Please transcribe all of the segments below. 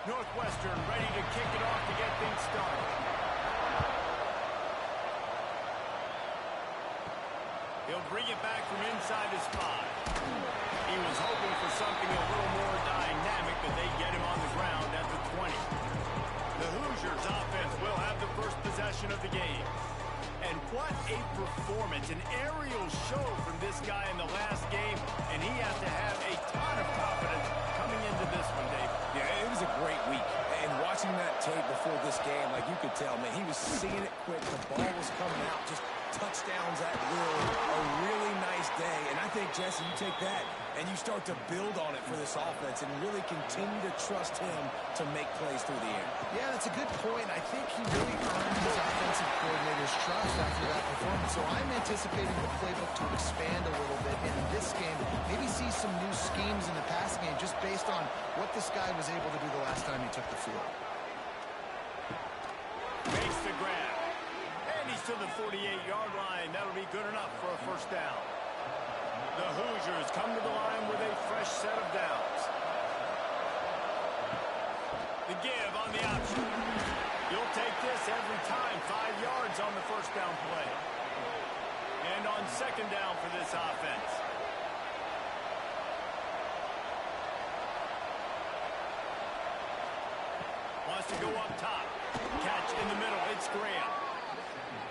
Northwestern ready to kick it off to get things started. He'll bring it back from inside his 5. He was hoping for something a little more dynamic, but they get him on the ground at the 20. The Hoosiers offense will have the first possession of the game. And what a performance, an aerial show from this guy in the last game, and he has to have a ton of confidence coming into this one, Dave. Yeah, it was a great week. And watching that tape before this game, like you could tell, man, he was seeing it quick. The ball was coming out, just touchdowns at will. A really nice day. And I think, Jesse, you take that and you start to build on it for this offense and really continue to trust him to make plays through the air. Yeah, that's a good point. I think he really earned his offensive coordinator's trust after that performance. So I'm anticipating the playbook to expand a little bit in this game. Maybe see some new schemes in the passing game just based on what this guy was able to do the last time he took the field. Makes the grab. And he's to the 48-yard line. That'll be good enough for a first down. The Hoosiers come to the line with a fresh set of downs. The give on the option. You'll take this every time. 5 yards on the first down play. And on second down for this offense. Wants to go up top. Catch in the middle. It's Graham.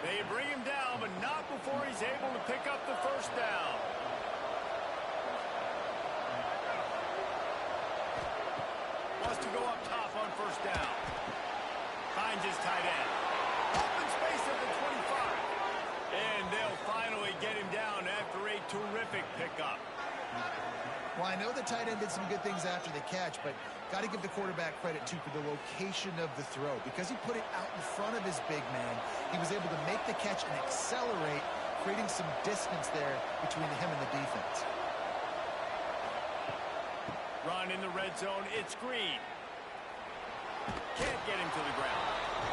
They bring him down, but not before he's able to pick up the first down. Wants to go up top on first down. Finds his tight end. Open space at the 25. And they'll finally get him down after a terrific pickup. Well, I know the tight end did some good things after the catch, but got to give the quarterback credit, too, for the location of the throw. Because he put it out in front of his big man, he was able to make the catch and accelerate, creating some distance there between him and the defense. Run in the red zone. It's Green. Can't get him to the ground.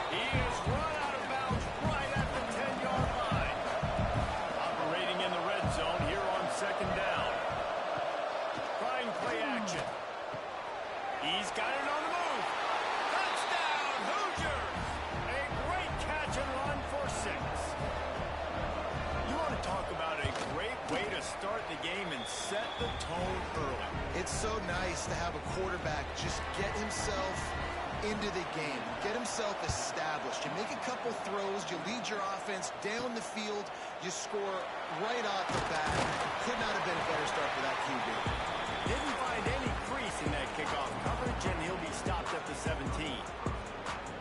He is run out of bounds right at the 10-yard line. Operating in the red zone here on second down. Trying play action. He's got it on the move. Touchdown, Hoosiers! A great catch and run for 6. You want to talk about a great way to start the game and set the tone early. It's so nice to have a quarterback just get himself into the game, get himself established. You make a couple throws, you lead your offense down the field, you score right off the bat. Could not have been a better start for that QB. Didn't find any crease in that kickoff coverage, and he'll be stopped at the 17.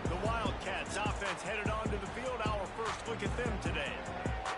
The Wildcats offense headed onto the field. Our first look at them today.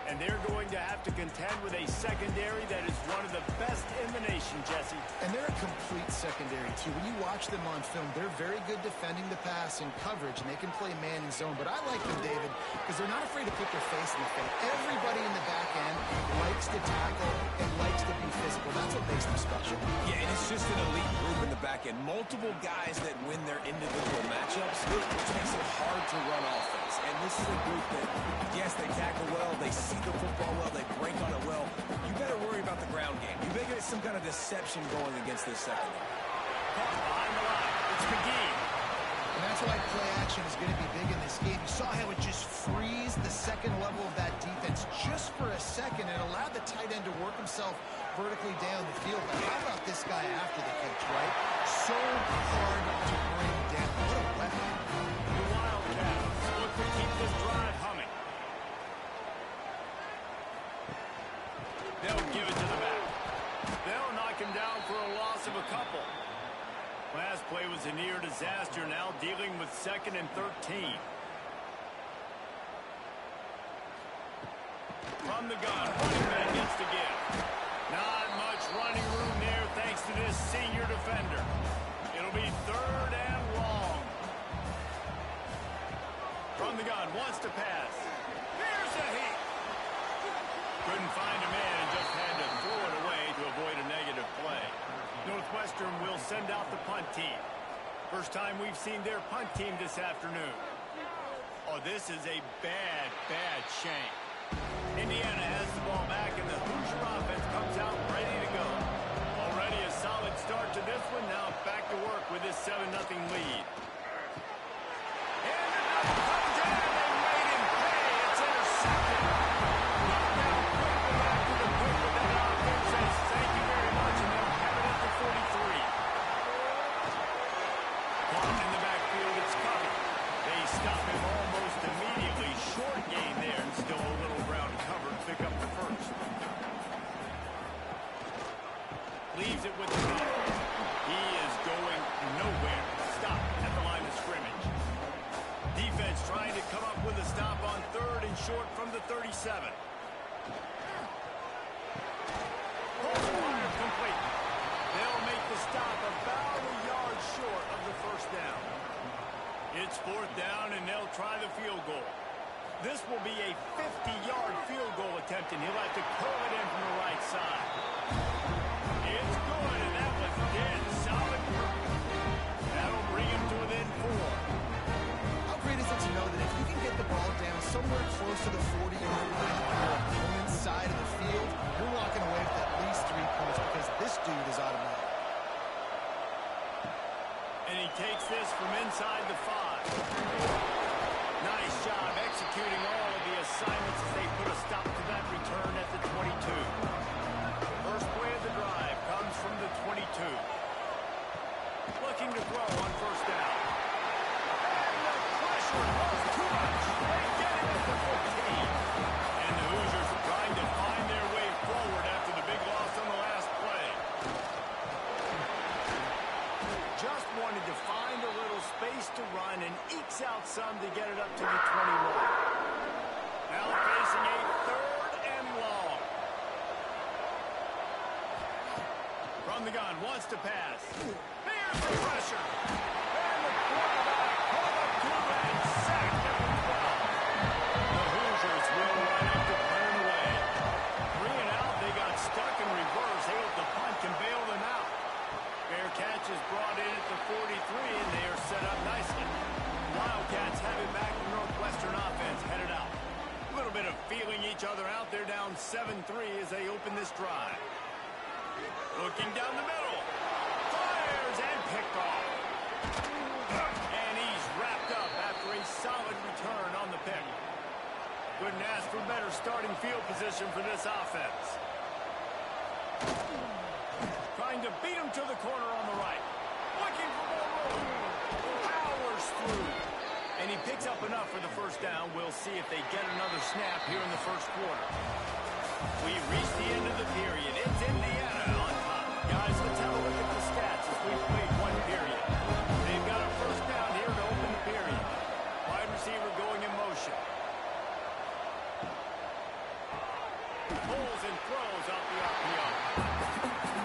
And they're going to have to contend with a secondary that is one of the best in the nation, Jesse. And they're a complete secondary, too. When you watch them on film, they're very good defending the pass and coverage, and they can play man and zone. But I like them, David, because they're not afraid to put their face in the paint. Everybody in the back end likes to tackle and likes to be physical. That's what makes them special. Yeah, and it's just an elite group in the back end. Multiple guys that win their individual matchups, which makes it hard to run offense. And this is a group that, yes, they tackle well, they see the football well, they break on it well. You better worry about the ground game. You better get some kind of deception going against this secondary. Behind the line, it's McGee. And that's why play action is going to be big in this game. You saw how it just frees the second level of that defense just for a second and allowed the tight end to work himself vertically down the field. But how about this guy after the catch, right? So hard to bring down. What a weapon. The Wildcats look to keep this drive humming. They'll give it to the back. They'll knock him down for a loss of a couple. Last play was a near disaster, now dealing with 2nd and 13. From the gun, running back gets the give. Not much running room there thanks to this senior defender. It'll be 3rd and long. From the gun, wants to pass. Here's a heat. Couldn't find a man and just had to throw it away to avoid a negative play. Northwestern will send out the punt team. First time we've seen their punt team this afternoon. Oh, this is a bad, bad shank. Indiana has the ball back, and the Hoosier offense comes out ready to go. Already a solid start to this one. Now back to work with this 7-0 lead. And another comes in, and they made him pay. It's intercepted. Brought down quickly after the pick with that offense says thank you very much, and they'll have it at the 43. Caught in the backfield, it's Covey. They stop him almost immediately. Short gain there, and still a little ground covered. Pick up the first. Leaves it with the middle. He is going nowhere. Stop at the line of scrimmage. Defense trying to come up with a stop on 3rd and short from the 37. Pulls wire complete. They'll make the stop about a yard short of the first down. It's 4th down, and they'll try the field goal. This will be a 50-yard field goal attempt, and he'll have to curl it in from the right side. It's good, and that was dead solid. That'll bring him to within 4. How great is it to know that if you can get the ball down somewhere close to the 40-yard line on your opponent's side of the field, you're walking away with at least 3 points because this dude is automatic. And he takes this from inside the 5. Nice job executing all of the assignments as they put a stop to that return at the 22. First play of the drive comes from the 22. Looking to throw on 1st down. And the pressure was too much. They get him at the 14. And the Hoosiers are trying to find their way forward after the big loss on the last play. Just wanted to find a little space to run and ekes out some to get it up to the 21. Now facing a 3rd and long. From the gun, wants to pass. Here's the pressure. And the quarterback caught up to and sacked at the 12. The Hoosiers will line up to punt it away. 3 and out, they got stuck in reverse. They hope the punt can bail them out. Fair catch is brought in at the 43, and they are set up nicely. Wildcats have it back. The Northwestern offense headed out. A little bit of feeling each other out. They're down 7-3 as they open this drive. Looking down the middle. Fires and picked off. And he's wrapped up after a solid return on the pick. Couldn't ask for better starting field position for this offense. Trying to beat him to the corner on the right. Looking for more room. Powers through. And he picks up enough for the first down. We'll see if they get another snap here in the first quarter. We've reached the end of the period. It's Indiana on top. Guys, let's have a look at the stats as we've played 1 period. They've got a first down here to open the period. Wide receiver going in motion. Pulls and throws off the RPO.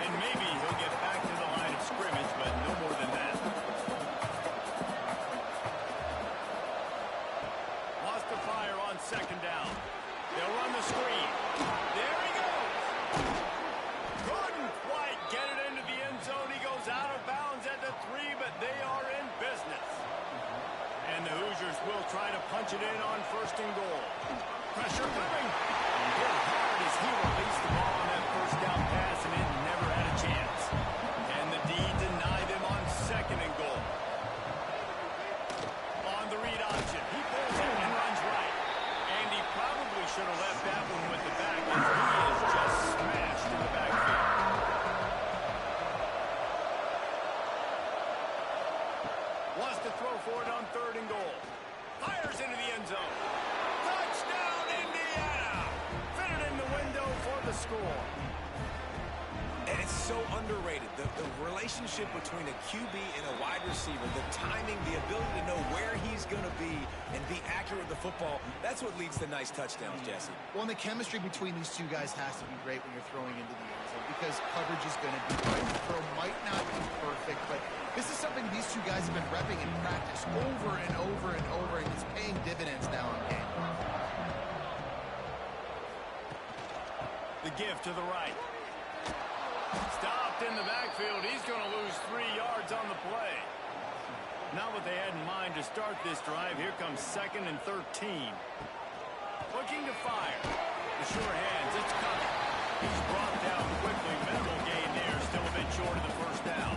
And maybe he'll get back to the line of scrimmage, but no more than that. Lost the fire on 2nd down. They'll run the screen. There he goes. Couldn't quite get it into the end zone. He goes out of bounds at the 3, but they are in business. And the Hoosiers will try to punch it in on 1st and goal. Pressure coming. Hit hard as he released the ball on that 1st down pass, and it never had a chance. And the D denied them on 2nd and goal. On the read option, he pulls it and runs right. And he probably should have left that one with the back, as he is just smashed in the backfield. Wants to throw for it on 3rd and goal. Fires into the end zone. Touchdown, Indiana! Fitted in the window for the score. And it's so underrated. The relationship between a QB and a wide receiver, the timing, the ability to know where he's going to be and be accurate with the football, that's what leads to nice touchdowns, Jesse. Well, and the chemistry between these two guys has to be great when you're throwing into the end zone because coverage is going to be right. The throw might not be perfect, but this is something these two guys have been repping in practice over and over and over, and it's paying dividends now in game. The give to the right. Stopped in the backfield. He's going to lose 3 yards on the play. Not what they had in mind to start this drive. Here comes 2nd and 13. Looking to fire. The sure hands. It's coming. He's brought down quickly. Minimal gain there. Still a it short of the first down.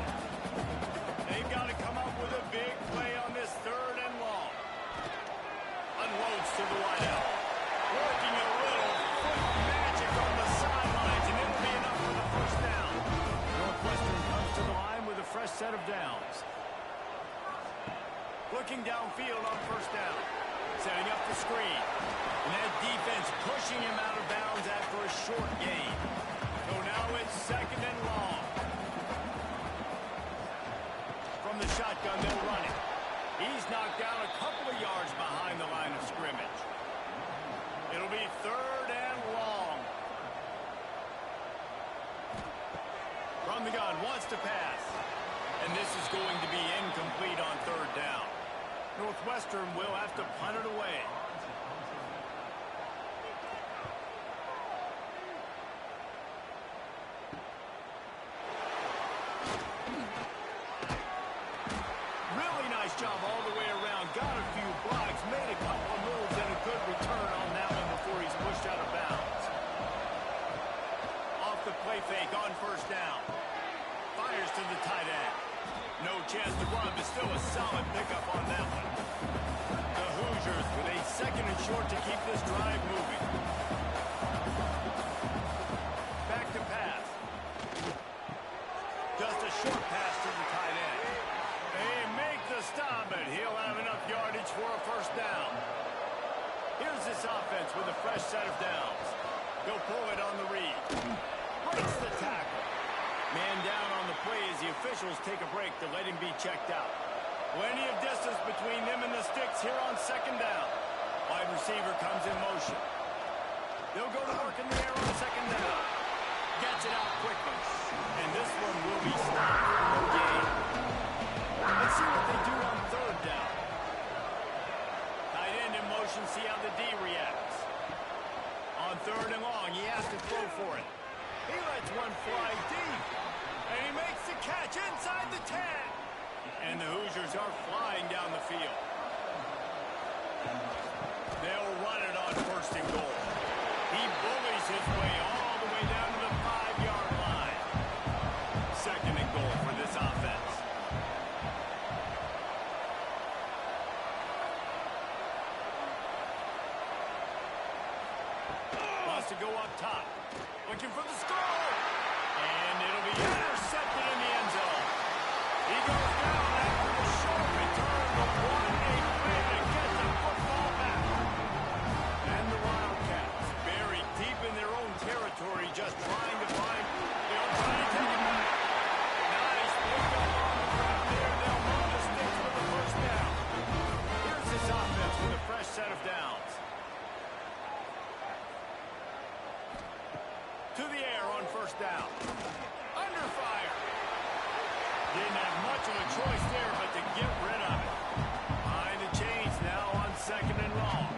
They've got to come up with a big play on this 3rd and long. Unloads to the wideout. Working a little foot magic on the sidelines, and it'll be enough for the first down. Northwestern comes to the line with a fresh set of downs. Looking downfield on first down. Setting up the screen. And that defense pushing him out of bounds after a short gain. So now it's 2nd and long. From the shotgun, they'll run it. He's knocked down a couple of yards behind the line of scrimmage. It'll be 3rd and long. From the gun, wants to pass. And this is going to be incomplete on 3rd down. Northwestern will have to punt it away. Really nice job all the way around. Got a few blocks, made a couple of moves, and a good return on that one before he's pushed out of bounds. Off the play fake on first down. Fires to the tight end. No chance to run, but still a solid pickup on that one. The Hoosiers with a 2nd and short to keep this drive moving. Back to pass. Just a short pass to the tight end. They make the stop, but he'll have enough yardage for a first down. Here's this offense with a fresh set of downs. He'll pull it on the read. Breaks the tackle. Man down on the play as the officials take a break to let him be checked out. Plenty of distance between them and the sticks here on 2nd down. Wide receiver comes in motion. They'll go to work in the air on 2nd down. Gets it out quickly. And this one will be stopped for no gain. Let's see what they do on 3rd down. Tight end in motion, see how the D reacts. On 3rd and long, he has to throw for it. He lets one fly deep. And he makes the catch inside the 10. And the Hoosiers are flying down the field. They'll run it on 1st and goal. He bullies his way all the way down to the 5-yard line. 2nd and goal for this offense. Wants to go up top. Looking for the score. And it'll be intercepted in the end zone. He goes down after the short return. The 1-8 play to get the football back. And the Wildcats buried deep in their own territory, just trying to find. They'll try to take it back. Nice pickup on the ground there. They'll move the sticks for the first down. Here's this offense with a fresh set of downs. To the air on first down. Under fire. Didn't have much of a choice there, but to get rid of it. Behind the chains now on 2nd and long.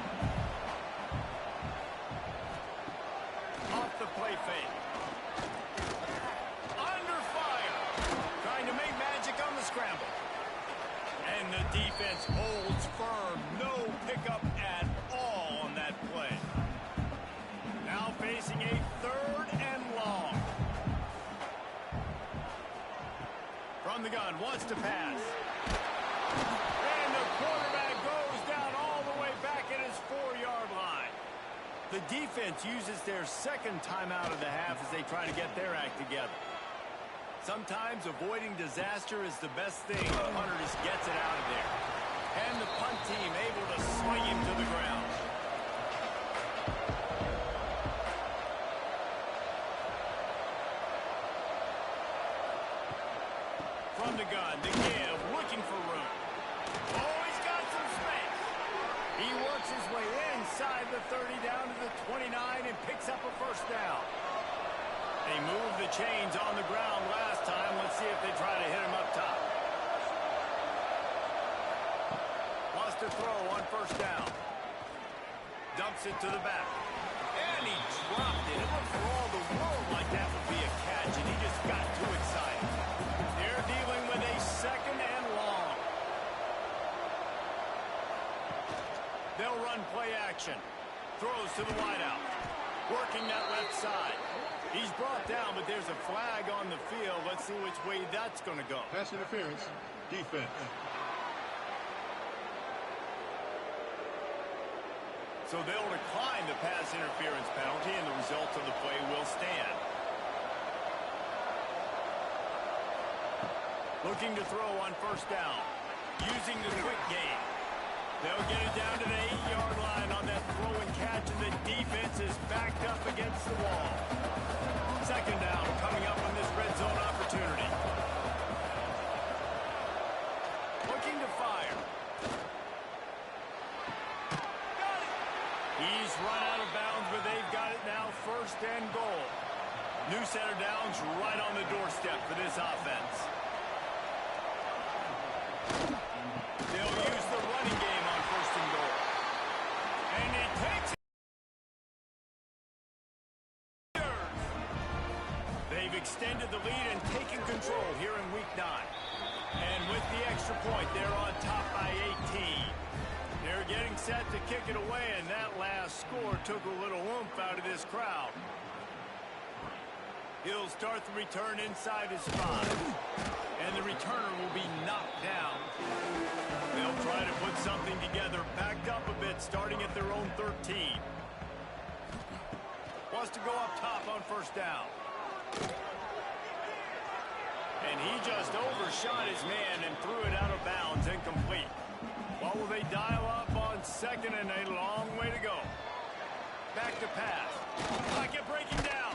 Off the play fake. Under fire. Trying to make magic on the scramble. And the defense holds firm. No pickup at all on that play. Now facing a 3rd and long. From the gun, wants to pass. And the quarterback goes down all the way back at his 4-yard line. The defense uses their 2nd timeout of the half as they try to get their act together. Sometimes avoiding disaster is the best thing. The punter just gets it out of there. And the punt team able to swing him to the ground. From the gun, the give, looking for room. Oh, he's got some space. He works his way inside the 30 down to the 29 and picks up a first down. They moved the chains on the ground last time. Let's see if they try to hit him up top. Wants to throw on first down. Dumps it to the back. And he dropped it. It looked for all the world like that would be a catch, and he just got too excited. They're dealing with a 2nd and long. They'll run play action. Throws to the wideout. Working that left side. He's brought down, but there's a flag on the field. Let's see which way that's going to go. Pass interference, defense. So they'll decline the pass interference penalty, and the result of the play will stand. Looking to throw on first down. Using the quick game. They'll get it down to the 8-yard line on that throw and catch, and the defense is backed up against the wall. Second down coming up on this red zone opportunity. Looking to fire. Got it. He's run out of bounds, but they've got it now, first and goal. New set of downs right on the doorstep for this offense. They'll use the running game on first and goal. And it takes it. They've extended the lead and taken control here in week 9. And with the extra point, they're on top by 18. They're getting set to kick it away, and that last score took a little oomph out of this crowd. He'll start the return inside his 5. And the returner will be knocked down. They'll try to put something together, backed up a bit, starting at their own 13. Wants to go up top on first down. And he just overshot his man and threw it out of bounds, incomplete. What will they dial up on second, and a long way to go. Back to pass. Pocket breaking down.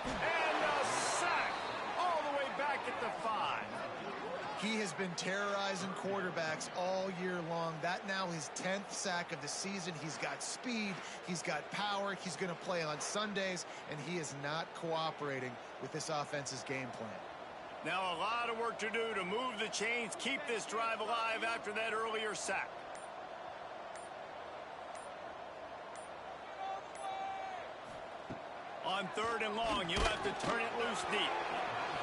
And a sack all the way back at the 5. He has been terrorizing quarterbacks all year long. That now his 10th sack of the season. He's got speed. He's got power. He's going to play on Sundays, and he is not cooperating with this offense's game plan. Now a lot of work to do to move the chains, keep this drive alive after that earlier sack. On third and long, you'll have to turn it loose deep.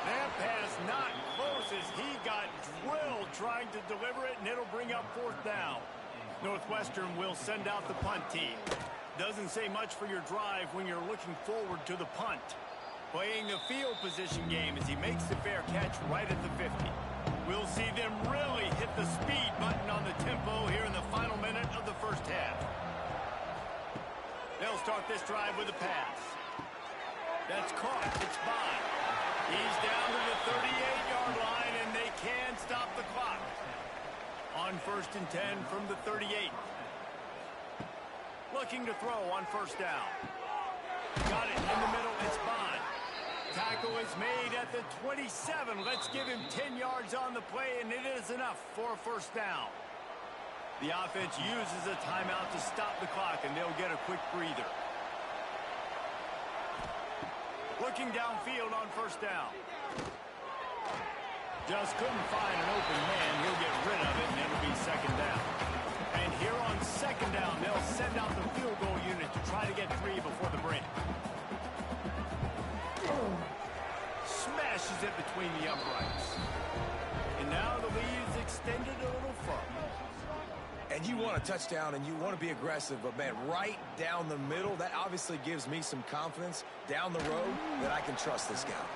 That pass not close as he got drilled trying to deliver it, and it'll bring up fourth down. Northwestern will send out the punt team. Doesn't say much for your drive when you're looking forward to the punt. Playing the field position game as he makes the fair catch right at the 50. We'll see them really hit the speed button on the tempo here in the final minute of the first half. They'll start this drive with a pass. That's caught. It's by. He's down to the 38-yard line, and they can stop the clock. On first and 10 from the 38. Looking to throw on first down. Got it in the middle. It's Bond. Tackle is made at the 27. Let's give him 10 yards on the play, and it is enough for a first down. The offense uses a timeout to stop the clock, and they'll get a quick breather. Looking downfield on first down. Just couldn't find an open man. He'll get rid of it, and it'll be second down. And here on second down, they'll send out the field goal unit to try to get 3 before the break. Smashes it between the uprights. And now the lead is extended a little further. And you want a touchdown, and you want to be aggressive, but, man, right down the middle, that obviously gives me some confidence down the road that I can trust this guy.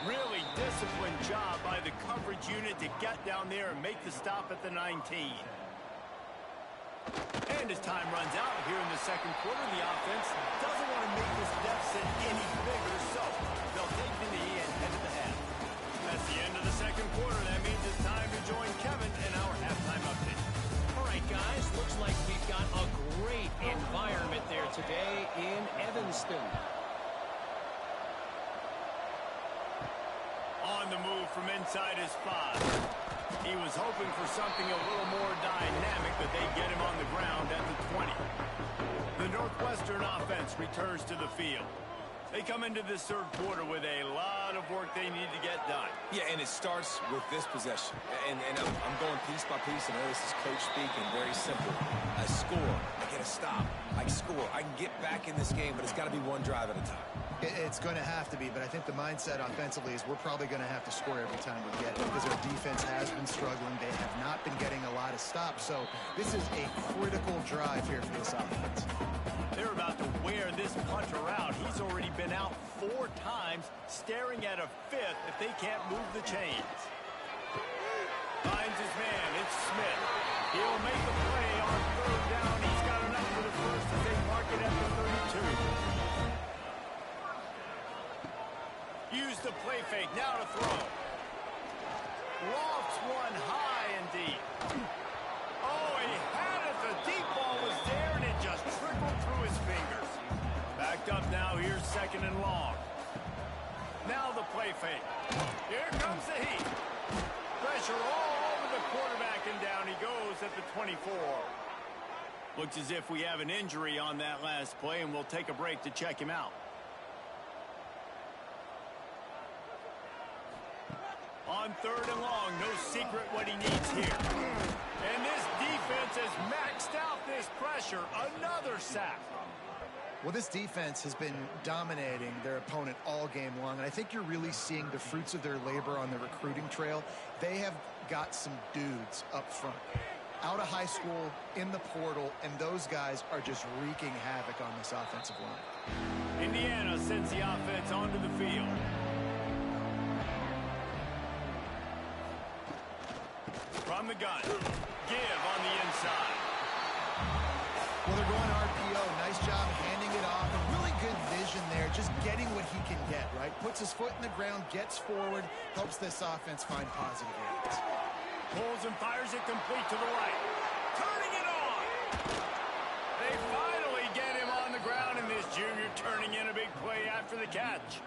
Really disciplined job by the coverage unit to get down there and make the stop at the 19. And as time runs out here in the second quarter, the offense doesn't want to make this deficit any bigger, so they'll take the knee and head to the half. That's the end of the second quarter. That means it's time to join Kevin in our halftime update. All right, guys, looks like we've got a great environment there today in Evanston. On the move from inside his 5. He was hoping for something a little more dynamic, but they get him on the ground at the 20. The Northwestern offense returns to the field. They come into this third quarter with a lot of work they need to get done. Yeah, and it starts with this possession. And I'm going piece by piece. I know this is coach speaking, very simple. I score, I get a stop, I score. I can get back in this game, but it's got to be one drive at a time. It's going to have to be, but I think the mindset offensively is we're probably going to have to score every time we get it because our defense has been struggling. They have not been getting a lot of stops, so this is a critical drive here for this offense. They're about to wear this punter out. He's already been out 4 times, staring at a 5th if they can't move the chains. Finds his man. It's Smith. He'll make the play on 3rd down. He's got enough for the first as they mark it at the 32. Use the play fake. Now to throw. Lofts one high and deep. Oh, he had it. The deep ball was there, and it just trickled through his fingers. Backed up now. Here's 2nd and long. Now the play fake. Here comes the heat. Pressure all over the quarterback, and down he goes at the 24. Looks as if we have an injury on that last play, and we'll take a break to check him out. On 3rd and long, no secret what he needs here. And this defense has maxed out this pressure. Another sack. Well, this defense has been dominating their opponent all game long, and I think you're really seeing the fruits of their labor on the recruiting trail. They have got some dudes up front, out of high school, in the portal, and those guys are just wreaking havoc on this offensive line. Indiana sends the offense onto the field. From the gun. Give on the inside. Well, they're going RPO. Nice job handing it off. And really good vision there. Just getting what he can get, right? Puts his foot in the ground, gets forward, helps this offense find positive areas. Pulls and fires it complete to the right. Turning it on. They finally get him on the ground, and this junior turning in a big play after the catch.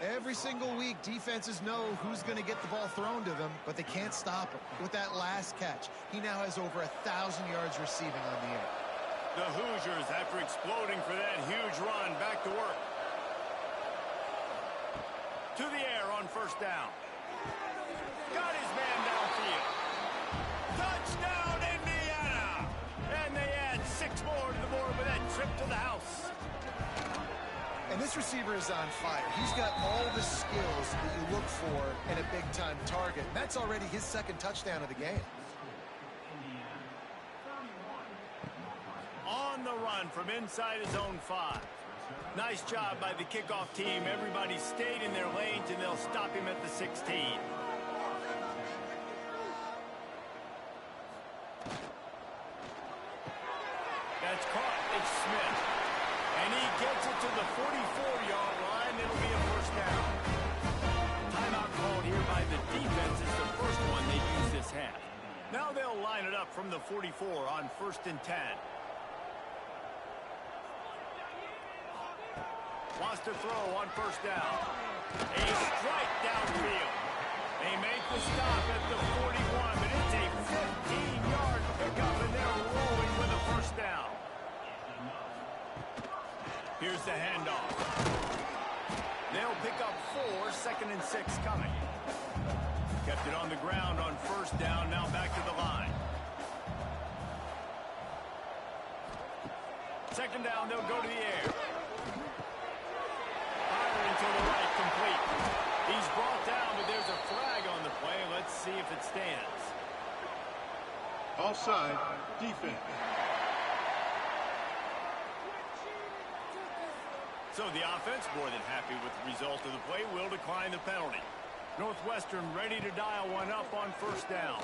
Every single week, defenses know who's going to get the ball thrown to them, but they can't stop him. With that last catch, he now has over 1,000 yards receiving on the air. The Hoosiers, after exploding for that huge run, back to work. To the air on 1st down. Got his man downfield. Touchdown, Indiana! And they add 6 more to the board with that trip to the house. And this receiver is on fire. He's got all the skills that you look for in a big-time target. That's already his 2nd touchdown of the game. On the run from inside his own 5. Nice job by the kickoff team. Everybody stayed in their lanes, and they'll stop him at the 16. That's caught. It's Smith. And he gets it to the 44-yard line. It'll be a 1st down. Timeout called here by the defense. It's the first one they use this half. Now they'll line it up from the 44 on 1st and 10. Wants to throw on 1st down. A strike downfield. They make the stop at the 41, but it's a 15-yard pickup, and they're rolling with a 1st down. Here's the handoff. They'll pick up 4, 2nd and 6 coming. Kept it on the ground on 1st down, now back to the line. 2nd down, they'll go to the air. Firing to the right, complete. He's brought down, but there's a flag on the play. Let's see if it stands. Offside, defense. So the offense, more than happy with the result of the play, will decline the penalty. Northwestern ready to dial one up on 1st down.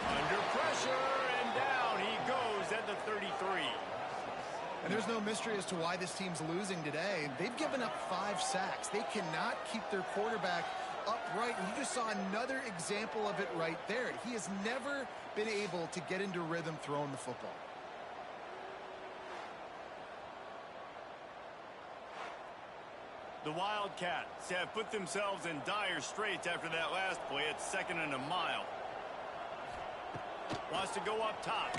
Under pressure, and down he goes at the 33. And there's no mystery as to why this team's losing today. They've given up 5 sacks. They cannot keep their quarterback upright. And you just saw another example of it right there. He has never been able to get into rhythm throwing the football. The Wildcats have put themselves in dire straits after that last play. It's 2nd and a mile. Wants to go up top.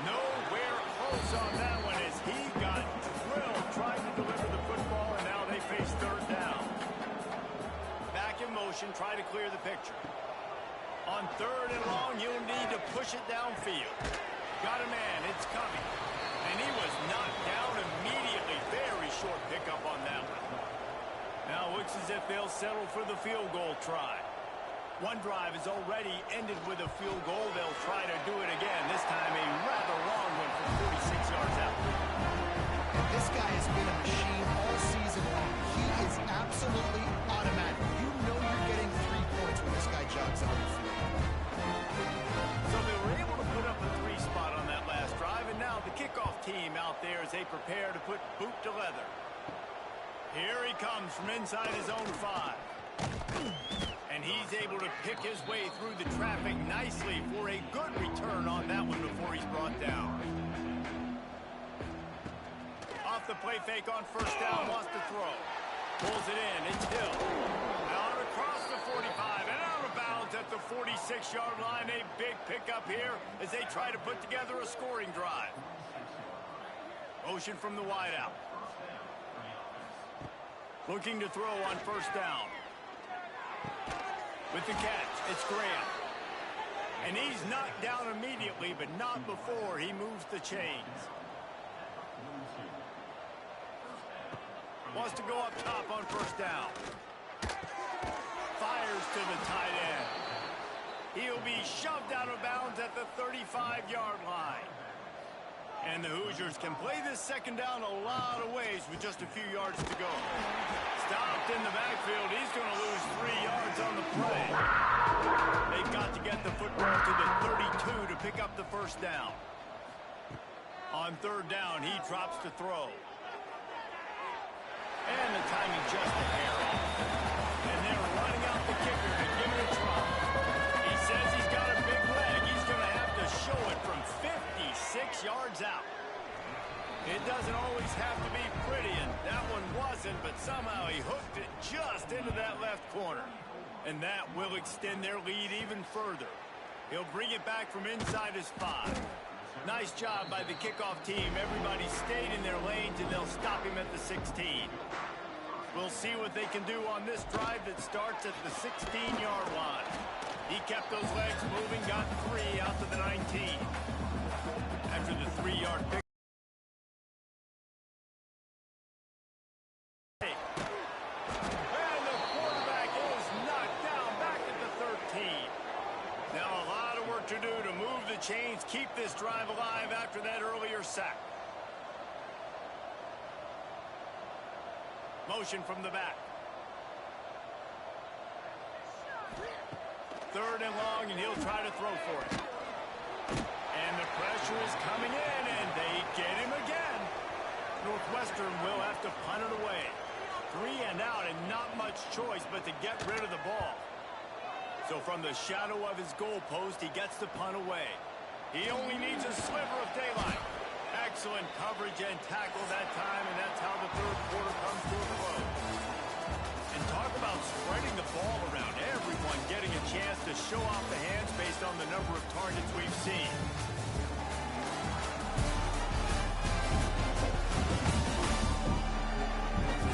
Nowhere close on that one as he got drilled trying to deliver the football, and now they face 3rd down. Back in motion, try to clear the picture. On 3rd and long, you'll need to push it downfield. Got a man, it's coming. And he was knocked down immediately. Very short pickup on that one. Now it looks as if they'll settle for the field goal try. One drive has already ended with a field goal. They'll try to do it again. This time a rather long one from 46 yards out. And this guy has been a machine all season long. He is absolutely automatic. You know you're getting 3 points when this guy jogs out the field. So they were able to put up a 3 spot on that last drive, and now the kickoff team out there as they prepare to put boot to leather. Here he comes from inside his own 5. And he's able to pick his way through the traffic nicely for a good return on that one before he's brought down. Off the play fake on first down, wants to throw. Pulls it in, it's Hill. Out across the 45 and out of bounds at the 46-yard line. A big pickup here as they try to put together a scoring drive. Motion from the wideout. Looking to throw on first down. With the catch, it's Graham. And he's knocked down immediately, but not before he moves the chains. Wants to go up top on first down. Fires to the tight end. He'll be shoved out of bounds at the 35-yard line. And the Hoosiers can play this second down a lot of ways with just a few yards to go. Stopped in the backfield. He's going to lose 3 yards on the play. They've got to get the football to the 32 to pick up the first down. On third down, he drops to throw. And the timing just a hair off. And they're running out the kicker to give it a try. He says he's got a big leg. He's going to have to show it from 56 yards out. It doesn't always have to be pretty, and that one wasn't, but somehow he hooked it just into that left corner. And that will extend their lead even further. He'll bring it back from inside his 5. Nice job by the kickoff team. Everybody stayed in their lanes, and they'll stop him at the 16. We'll see what they can do on this drive that starts at the 16-yard line. He kept those legs moving, got 3 out to the 19. After the 3-yard pick. And the quarterback is knocked down back at the 13. Now a lot of work to do to move the chains, keep this drive alive after that earlier sack. Motion from the back. Third and long, and he'll try to throw for it. And the pressure is coming in, and they get him again. Northwestern will have to punt it away. 3 and out, and not much choice but to get rid of the ball. So from the shadow of his goalpost, he gets the punt away. He only needs a sliver of daylight. Excellent coverage and tackle that time, and that's how the third quarter comes to a close. And talk about spreading the ball around. Everyone getting a chance to show off the hands based on the number of targets we've seen.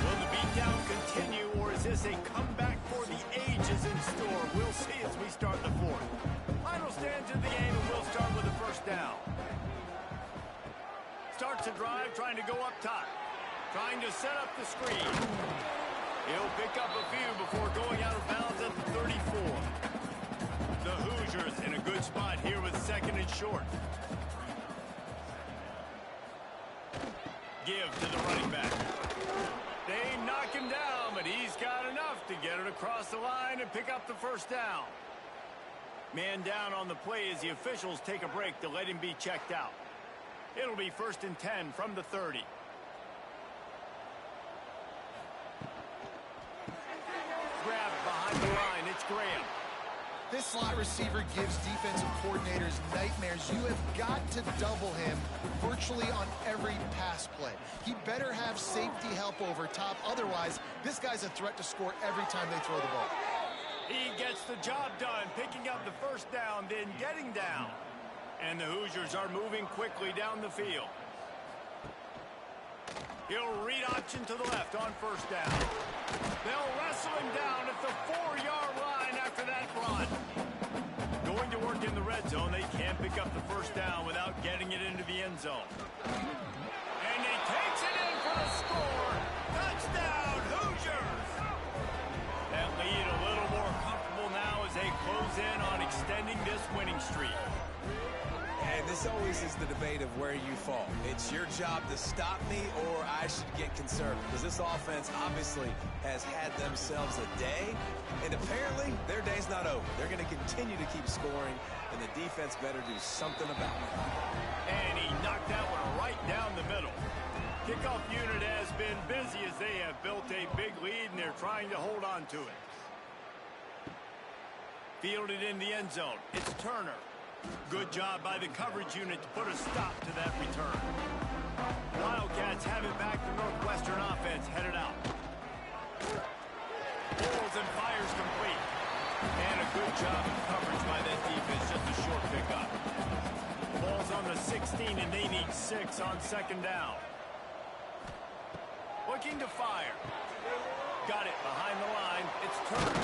Will the beatdown continue, or is this a comeback for the ages in store? We'll see as we start the fourth. Final stand to the game, and we'll start with the first down. Starts a drive, trying to go up top. Trying to set up the screen. He'll pick up a few before going out of bounds at the 34. The Hoosiers in a good spot here with second and short. Give to the running back. They knock him down, but he's got enough to get it across the line and pick up the first down. Man down on the play as the officials take a break to let him be checked out. It'll be 1st and 10 from the 30. Grabbed behind the line, it's Graham. This slot receiver gives defensive coordinators nightmares. You have got to double him virtually on every pass play. He better have safety help over top. Otherwise, this guy's a threat to score every time they throw the ball. He gets the job done, picking up the first down, then getting down. And the Hoosiers are moving quickly down the field. He'll read option to the left on first down. They'll wrestle him down at the 4-yard line after that run. Going to work in the red zone. They can't pick up the first down without getting it into the end zone. And he takes it in for the score. in on extending this winning streak. And this always is the debate of where you fall. It's your job to stop me, or I should get concerned. Because this offense obviously has had themselves a day, and apparently their day's not over. They're going to continue to keep scoring, and the defense better do something about it. And he knocked that one right down the middle. Kickoff unit has been busy as they have built a big lead, and they're trying to hold on to it. Fielded in the end zone. It's Turner. Good job by the coverage unit to put a stop to that return. Wildcats have it back. The Northwestern offense headed out. Pulls and fires complete. And a good job of coverage by that defense. Just a short pickup. Ball's on the 16, and they need 6 on second down. Looking to fire. Got it behind the line. It's Turner.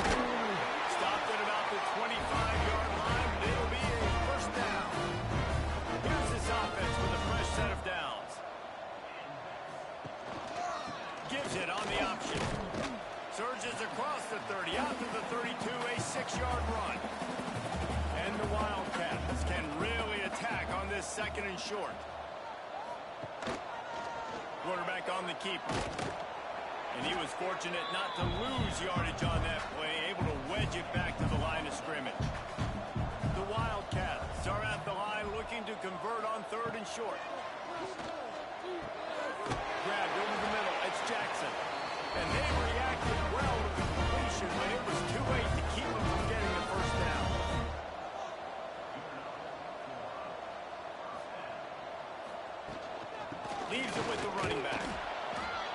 Stopped at about the 25-yard line. It'll be a first down. Here's this offense with a fresh set of downs. Gives it on the option. Surges across the 30, out to the 32, a 6-yard run. And the Wildcats can really attack on this second and short. Quarterback on the keeper. And he was fortunate not to lose yardage on that play, able to wedge it back to the line of scrimmage. The Wildcats are at the line looking to convert on third and short. Grabbed over the middle. It's Jackson. And they reacted well to the completion, but it was too late to keep them from getting the first down. Leaves it with the running back.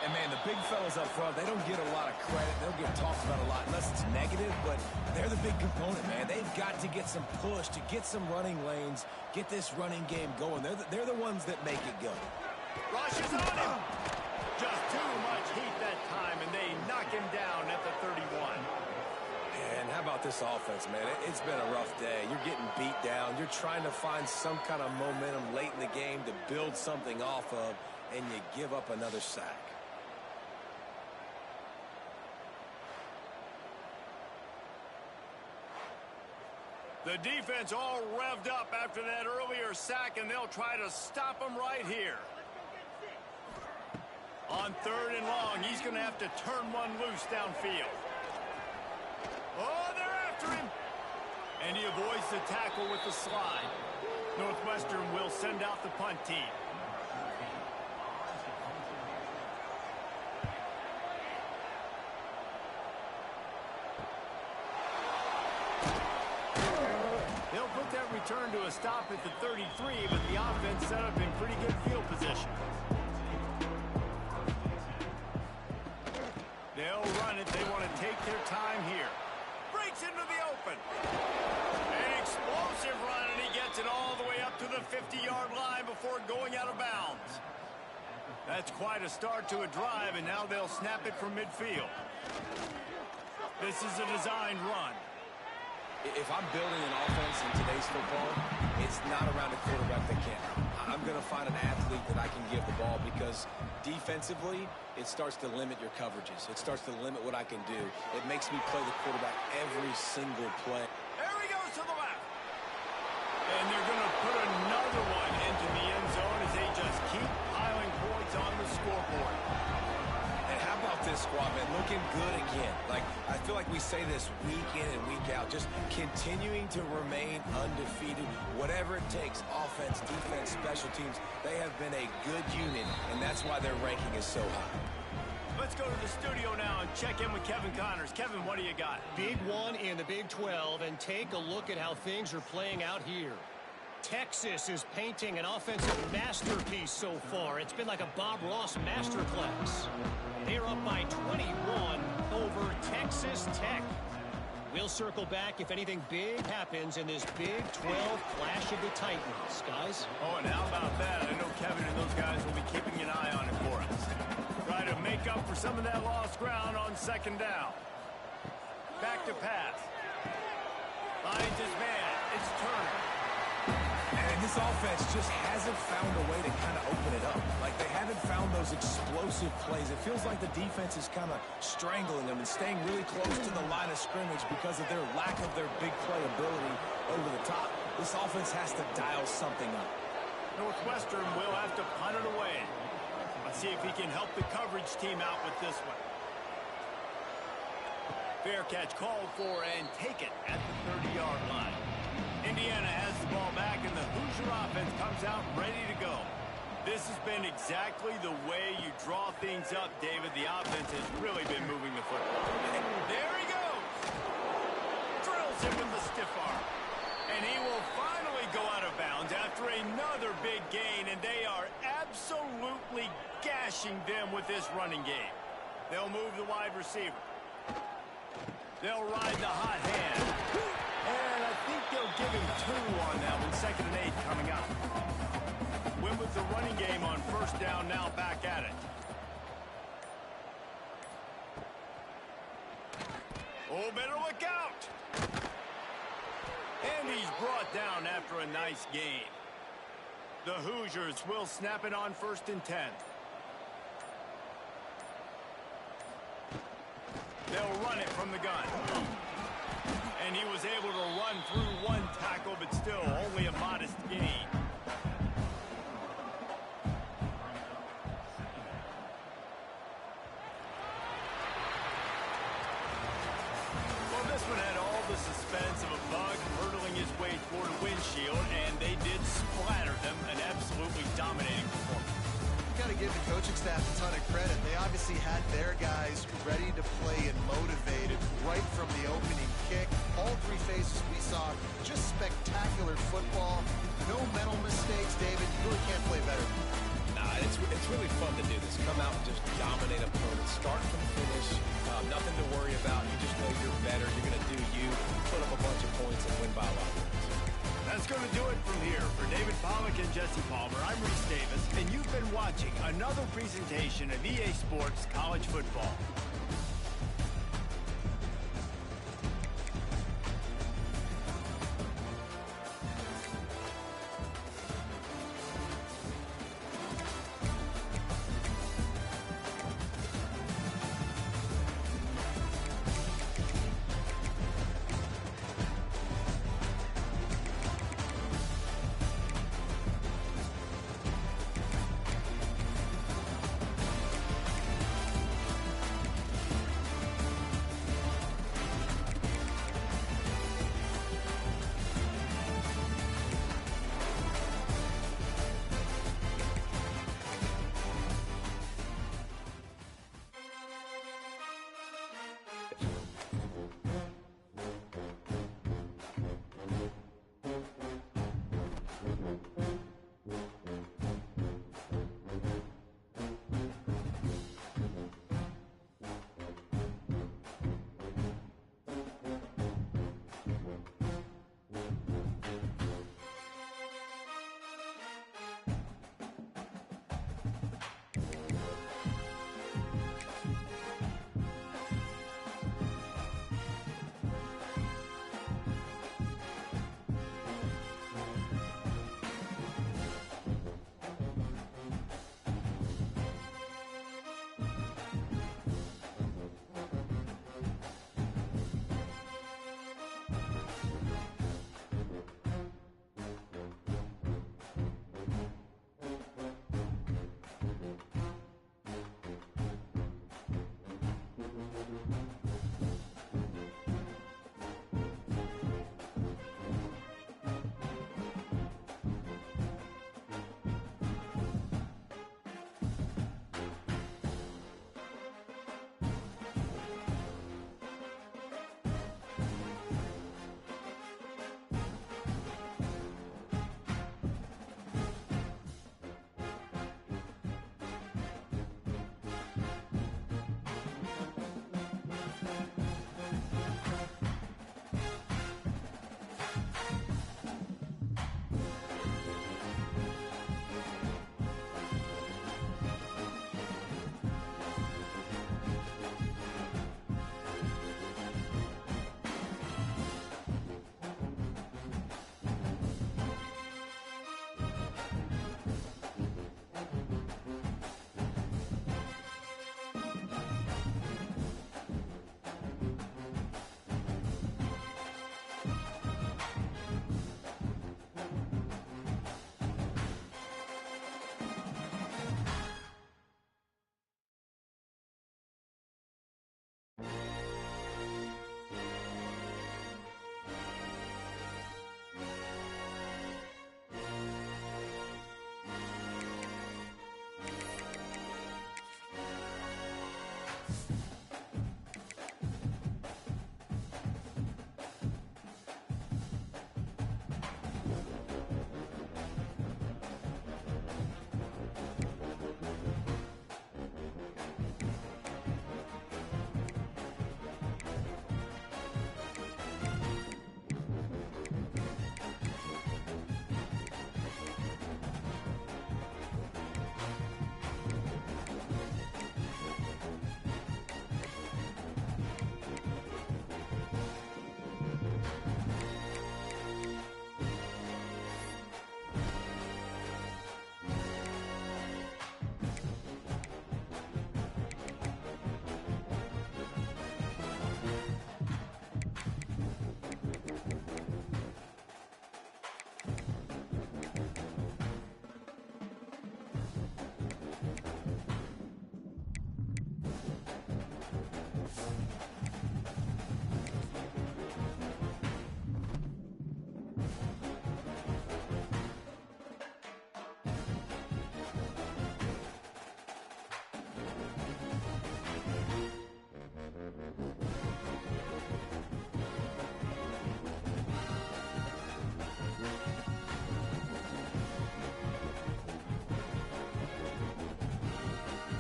And, man, the big fellas up front, they don't get a lot of credit. They'll get talked about a lot unless it's negative, but they're the big component, man. They've got to get some push, to get some running lanes, get this running game going. They're the ones that make it go. Rushes on him. Just too much heat that time, and they knock him down at the 31. And how about this offense, man? It's been a rough day. You're getting beat down. You're trying to find some kind of momentum late in the game to build something off of, and you give up another sack. The defense all revved up after that earlier sack, and they'll try to stop him right here. On third and long, he's going to have to turn one loose downfield. Oh, they're after him. And he avoids the tackle with the slide. Northwestern will send out the punt team. Return to a stop at the 33, but the offense set up in pretty good field position. They'll run it. They want to take their time here. Breaks into the open. An explosive run, and he gets it all the way up to the 50-yard line before going out of bounds. That's quite a start to a drive, and now they'll snap it from midfield. This is a designed run. If I'm building an offense in today's football, it's not around a quarterback that can't. I'm going to find an athlete that I can give the ball because defensively, it starts to limit your coverages. It starts to limit what I can do. It makes me play the quarterback every single play. There he goes to the left. And they're going to put another one into the end zone as they just keep piling points on the scoreboard. And how about this squad, man? Looking good again. Like, I feel like we say this week in and week out, just continuing to remain undefeated. Whatever it takes, offense, defense, special teams, they have been a good unit, and that's why their ranking is so high. Let's go to the studio now and check in with Kevin Connors. Kevin, what do you got? Big one in the Big 12, and take a look at how things are playing out here. Texas is painting an offensive masterpiece so far. It's been like a Bob Ross masterclass. They're up by 21 over Texas Tech. We'll circle back if anything big happens in this Big 12 clash of the Titans, guys. Oh, and how about that? I know Kevin and those guys will be keeping an eye on it for us. Try to make up for some of that lost ground on second down. Back to pass. Finds his man. It's Turner. And this offense just hasn't found a way to kind of open it up. Like, they haven't found those explosive plays. It feels like the defense is kind of strangling them and staying really close to the line of scrimmage because of their lack of their big play ability. This offense has to dial something up. Northwestern will have to punt it away. Let's see if he can help the coverage team out with this one. Fair catch called for and taken at the 30-yard line. Indiana has the ball back, and the Hoosier offense comes out ready to go. This has been exactly the way you draw things up, David. The offense has really been moving the football. And there he goes. Drills him with the stiff arm. And he will finally go out of bounds after another big gain, and they are absolutely gashing them with this running game. They'll move the wide receiver. They'll ride the hot hand. And I think they'll give him 2 on that one. 2nd and 8 coming up. Win with the running game on 1st down, now back at it. Oh, better look out. And he's brought down after a nice gain. The Hoosiers will snap it on 1st and 10. They'll run it from the gun. And he was able to run through 1 tackle, but still only a modest gain. Well, this one had all the suspense of a bug hurtling his way toward a windshield, and they did splatter them. An absolutely dominating performance. Got to give the coaching staff a ton of credit. They obviously had their guys ready to play and motivated right from the opening kick. All 3 phases we saw, just spectacular football. No mental mistakes, David. You really can't play better. Nah, it's really fun to do this. Come out and just dominate opponents. Start from finish. Nothing to worry about. You just know you're better. You're going to do you. Put up a bunch of points and win by a lot of points. That's going to do it from here. For David Pollack and Jesse Palmer, I'm Reese Davis, and you've been watching another presentation of EA Sports College Football.